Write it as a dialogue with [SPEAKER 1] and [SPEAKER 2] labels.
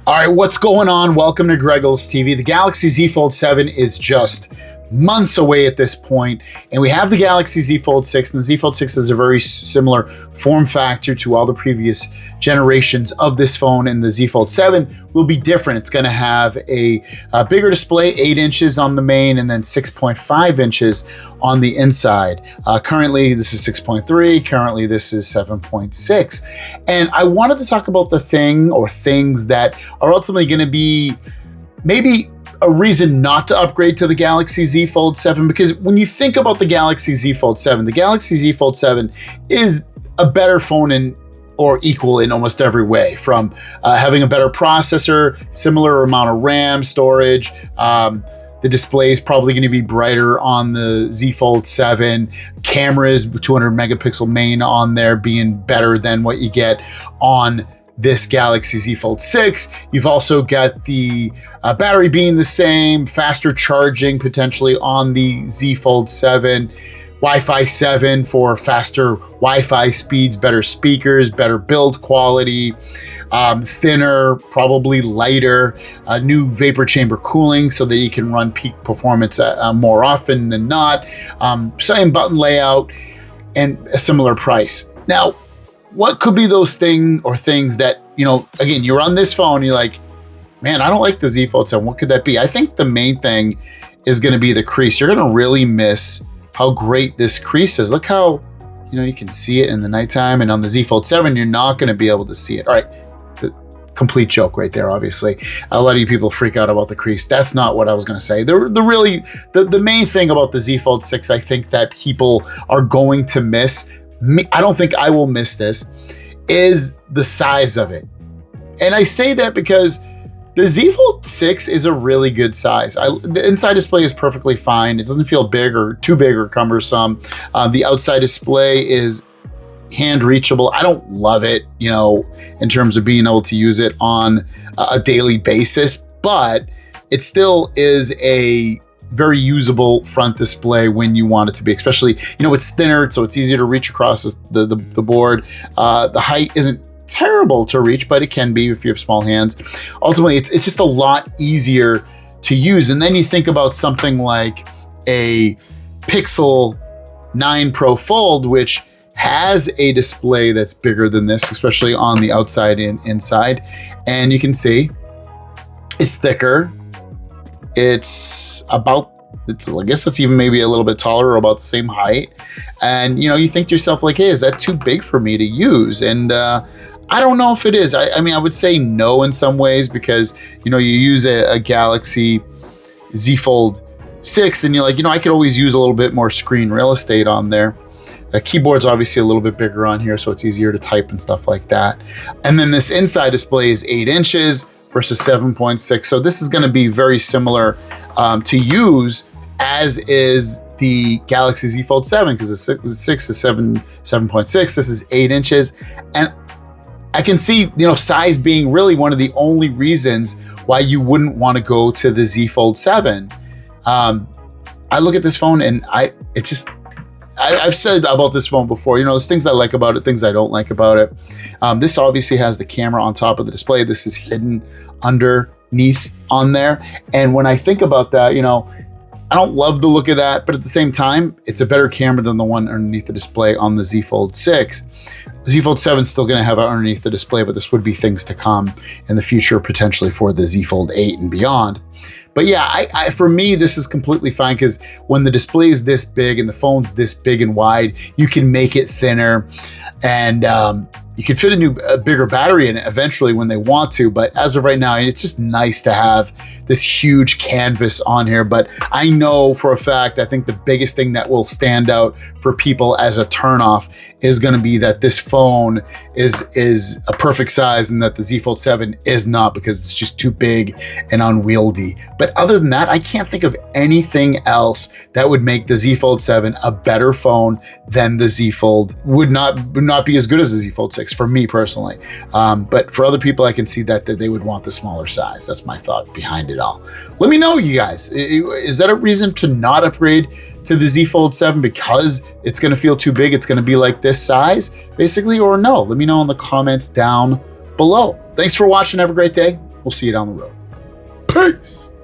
[SPEAKER 1] All right, what's going on? Welcome to Greggles TV. The Galaxy Z Fold 7 is just months away at this point, and we have the Galaxy Z Fold 6, and the Z Fold 6 is a very similar form factor to all the previous generations of this phone, and the Z Fold 7 will be different. It's going to have a bigger display, 8 inches on the main, and then 6.5 inches on the inside. Currently, this is 6.3. Currently, this is 7.6. And I wanted to talk about the things that are ultimately going to be maybe a reason not to upgrade to the Galaxy Z Fold 7, because when you think about the Galaxy Z Fold 7, the Galaxy Z Fold 7 is a better phone or equal in almost every way, from having a better processor, similar amount of RAM, storage. The display is probably going to be brighter on the Z Fold 7. Cameras, 200 megapixel main on there, being better than what you get on this Galaxy Z Fold 6. You've also got the battery being the same, faster charging potentially on the Z Fold 7, Wi-Fi 7 for faster Wi-Fi speeds, better speakers, better build quality, thinner, probably lighter, new vapor chamber cooling so that you can run peak performance more often than not, same button layout, and a similar price. Now, what could be those things that, again, you're on this phone, you're like, man, I don't like the Z Fold 7. What could that be? I think the main thing is going to be the crease. You're going to really miss how great this crease is. Look how, you can see it in the nighttime, and on the Z Fold 7, you're not going to be able to see it. All right, the complete joke right there, obviously. A lot of you people freak out about the crease. That's not what I was going to say. The main thing about the Z Fold 6, I think that people are going to miss, I don't think I will miss this, is the size of it. And I say that because the Z Fold 6 is a really good size. The inside display is perfectly fine. It doesn't feel big or too big or cumbersome. The outside display is hand reachable. I don't love it, in terms of being able to use it on a daily basis, but it still is a very usable front display when you want it to be, especially, it's thinner, so it's easier to reach across the board. The height isn't terrible to reach, but it can be if you have small hands. Ultimately, it's just a lot easier to use. And then you think about something like a Pixel 9 Pro Fold, which has a display that's bigger than this, especially on the outside and inside. And you can see it's thicker. I guess that's even maybe a little bit taller or about the same height. And, you think to yourself like, hey, is that too big for me to use? And I don't know if it is. I mean, I would say no in some ways, because, you use a Galaxy Z Fold 6 and you're like, I could always use a little bit more screen real estate on there. The keyboard's obviously a little bit bigger on here, so it's easier to type and stuff like that. And then this inside display is 8 inches versus 7.6. So this is going to be very similar to use as is the Galaxy Z Fold 7, because the 6 is 7.6. This is 8 inches. And I can see, size being really one of the only reasons why you wouldn't want to go to the Z Fold 7. I look at this phone and I've said about this phone before, there's things I like about it, things I don't like about it. This obviously has the camera on top of the display. This is hidden underneath on there. And when I think about that, I don't love the look of that, but at the same time, it's a better camera than the one underneath the display on the Z Fold 6. The Z Fold 7 is still going to have it underneath the display, but this would be things to come in the future, potentially for the Z Fold 8 and beyond. But yeah, for me, this is completely fine, because when the display is this big and the phone's this big and wide, you can make it thinner, and you can fit a bigger battery in it eventually when they want to. But as of right now, it's just nice to have this huge canvas on here. But I know for a fact, I think the biggest thing that will stand out for people as a turnoff is going to be that this phone is a perfect size, and that the Z Fold 7 is not, because it's just too big and unwieldy. But other than that, I can't think of anything else that would make the Z Fold 7 a better phone than the Z Fold. Would not be as good as the Z Fold 6 for me personally. But for other people, I can see that they would want the smaller size. That's my thought behind it all. Let me know, you guys, is that a reason to not upgrade to the Z Fold 7 because it's going to feel too big? It's going to be like this size, basically, or no? Let me know in the comments down below. Thanks for watching. Have a great day. We'll see you down the road. Peace.